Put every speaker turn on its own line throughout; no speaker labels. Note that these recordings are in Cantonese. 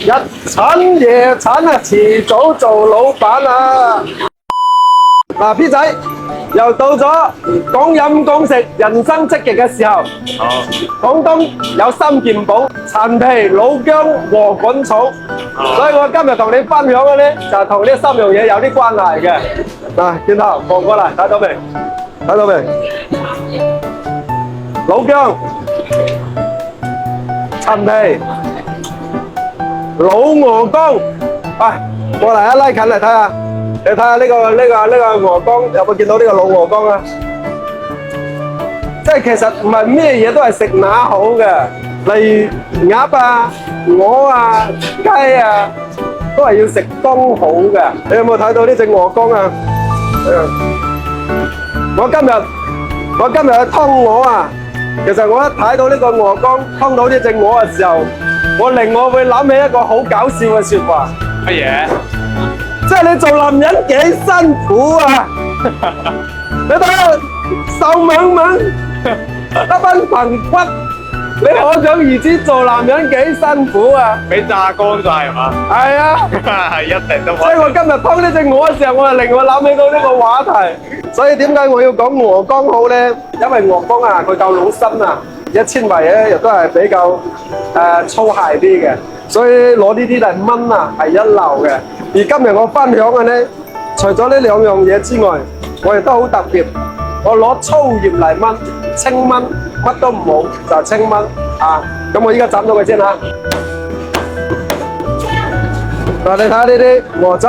日產夜產啊，遲早做老闆啊！嗱，P 仔又到咗講飲講食、人生積極嘅時候。廣東有三件寶：陳皮、老薑和滾草。所以我今日同你分享嘅咧，就係同呢三樣嘢有啲關係嘅。嗱，轉頭望過嚟，睇到未？睇到未？老薑、陳皮、老鵝肝。喂，過嚟啊，拉近嚟睇下。你睇下呢個鵝肝，有冇見到呢個老鵝肝啊？即係其實唔係咩嘢都係食乸好嘅，例如鴨啊、鵝啊、雞啊，都係要食肝好嘅。你有冇睇到呢隻鵝肝啊？我今日去劏鵝啊！其實我一睇到呢個鵝肝，劏到呢隻鵝嘅時候，我會諗起一個好搞笑嘅説話。
乜嘢？
即係你做男人幾辛苦啊！你睇下瘦蜢蜢，一班棚骨，你可想而知做男人幾辛苦啊！
俾炸乾晒係嘛？
係啊，
一定都。
所以我今日劏呢隻鵝嘅時候，我就令我諗起到呢個話題。所以點解我要講鵝肝好咧？因為鵝肝啊，佢夠老身啊，而且纖維咧亦都係比較粗糙啲嘅，所以攞呢啲嚟燜啊係一流嘅。而今日我分享嘅咧，除咗呢兩樣嘢之外，我亦都好特別，我攞粗鹽嚟燜，清燜，乜都唔好就清燜啊！咁我依家斬咗佢先嚇。嗱，你睇下呢啲鵝汁，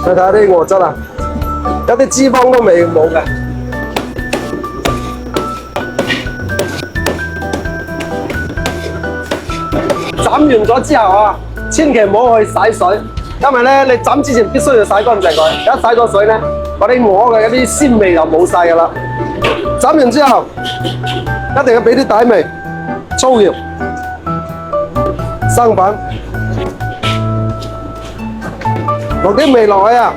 你睇下啲鵝汁啊，有啲脂肪都未冇嘅。斬完咗之後啊，千祈唔好去洗水，因為咧你斬之前必須要洗乾淨佢。一洗咗水咧，嗰啲鵝嘅一啲鮮味就冇晒噶啦。斬完之後，一定要俾啲底味、粗鹽、生粉，落啲味落去啊，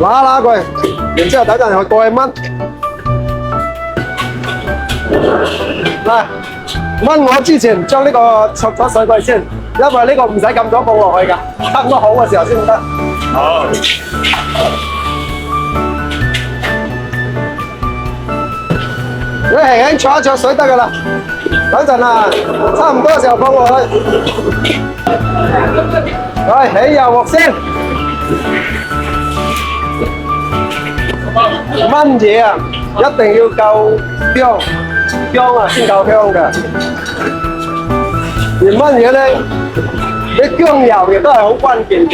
揦佢，然之後等陣去過去燜。嗱，燜鵝之前將呢個焯咗水佢先，因為呢個唔使咁多放落去㗎，差唔多好嘅時候先得。
好。
你輕輕焯一焯水得㗎啦，等陣啊，差唔多嘅時候放落去。起油鑊先，燜嘢啊，一定要夠薑。薑啊，先夠香嘅。而燜嘢咧，啲薑油亦都係好關鍵嘅。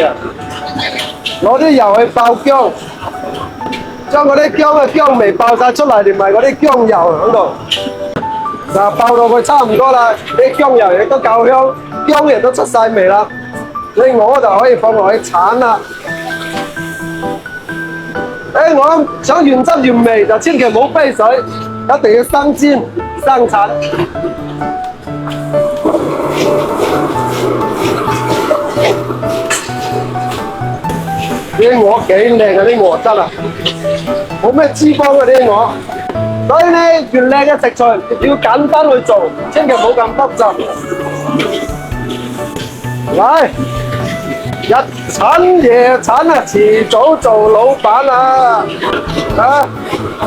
攞啲油去爆薑，將嗰啲薑嘅薑味爆晒出嚟，連埋嗰啲薑油喺度。嗱，爆到佢差唔多啦，啲薑油亦都夠香，薑亦都出晒味啦。你鵝就可以放落去鏟啦。我想原汁原味，就千祈唔好飛水。一定要生煎生鏟，啲鵝幾靚啊！啲鵝質啊，冇咩脂肪嘅啲鵝，所以咧越靚嘅食材要簡單去做，千祈唔好咁複雜。嚟，日產夜產啊，遲早做老闆啊！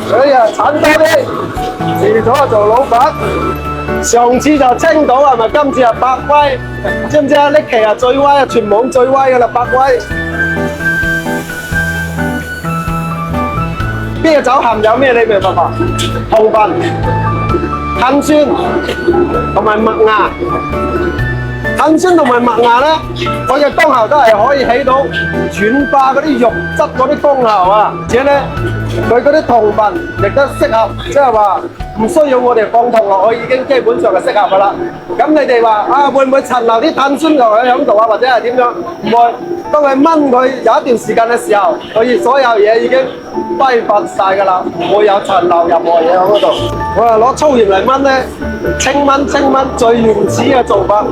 所以啊，產多啲，遲早做老闆。上次就青島係咪？今次係百威，知唔知啊？呢期係最威啊，全網最威㗎啦，百威。啤酒含有咩？你明白嘛？糖分、碳酸同埋麥芽。碳酸同埋麥芽咧，佢嘅功效都係可以起到軟化嗰啲肉質嗰啲功效啊！而且咧，佢嗰啲糖分亦都適合，即係話唔需要我哋放糖落去，已經基本上係適合噶啦。咁你哋話啊，會唔會殘留啲碳酸落去喺度啊？或者係點樣？唔會。當佢燜佢有一段時間嘅時候，佢所有嘢已經揮發晒噶啦，唔會有殘留任何嘢喺嗰度。我係攞粗鹽嚟燜咧，清燜最原始嘅做法。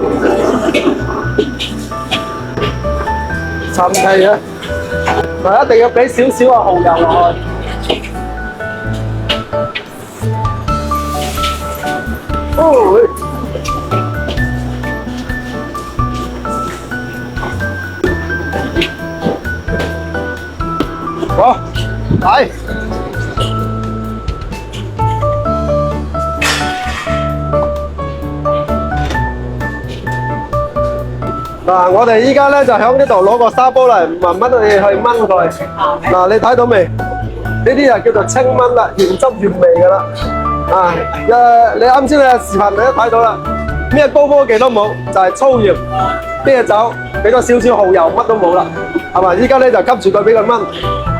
陳皮啊，嗱，一定要俾少少嘅蠔油落去。係。嗱，我哋依家咧就喺呢度攞個沙煲嚟，慢慢去炆佢。嗱，你睇到未？呢啲就叫做清炆啦，原汁原味噶啦。啊，你啱先嘅視頻你都睇到啦，咩高科技都冇，就係粗鹽、啤酒，俾咗少少蠔油，乜都冇啦，係嘛？依家咧就吸住佢俾佢炆，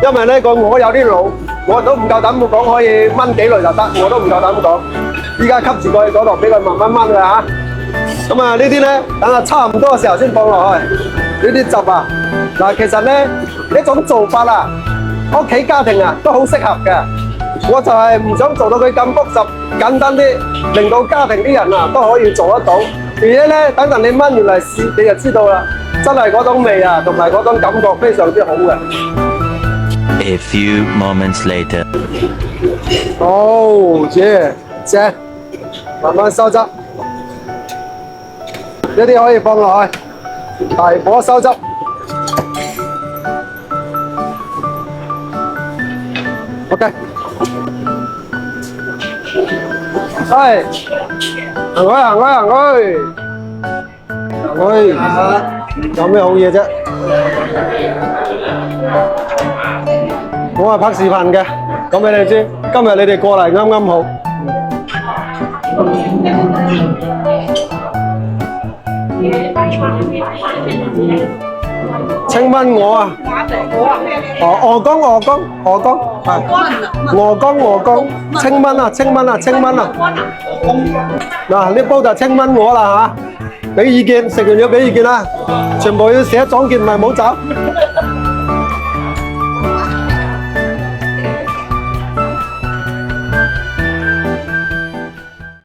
因為咧個鵝有啲老，我都唔夠膽講可以炆幾耐就得，我都唔夠膽講。依家吸住佢嗰度，俾佢慢慢炆嘅嚇。咁啊，呢啲咧等下差唔多嘅時候先放落去。呢啲汁啊，嗱，其實咧呢種做法啊，屋企家庭啊都好適合嘅。我就係唔想做到佢咁複雜，簡單啲，令到家庭啲人啊都可以做得到。而且咧，等陣你炆完嚟試，你就知道啦，真係嗰種味啊，同埋嗰種感覺非常之好嘅。
A few moments later.
哦，正，慢慢收汁。呢啲可以放落去，大火收汁。OK。係，行去，有咩好嘢啫？我係拍視頻嘅，講俾你知，今日你哋過嚟啱啱好。清炆鵝啊！鵝肝，係鵝肝，清炆啊！嗱，呢煲就清炆鵝啦嚇，俾意見，食完要俾意見啦，全部要寫總結，唔係唔好走。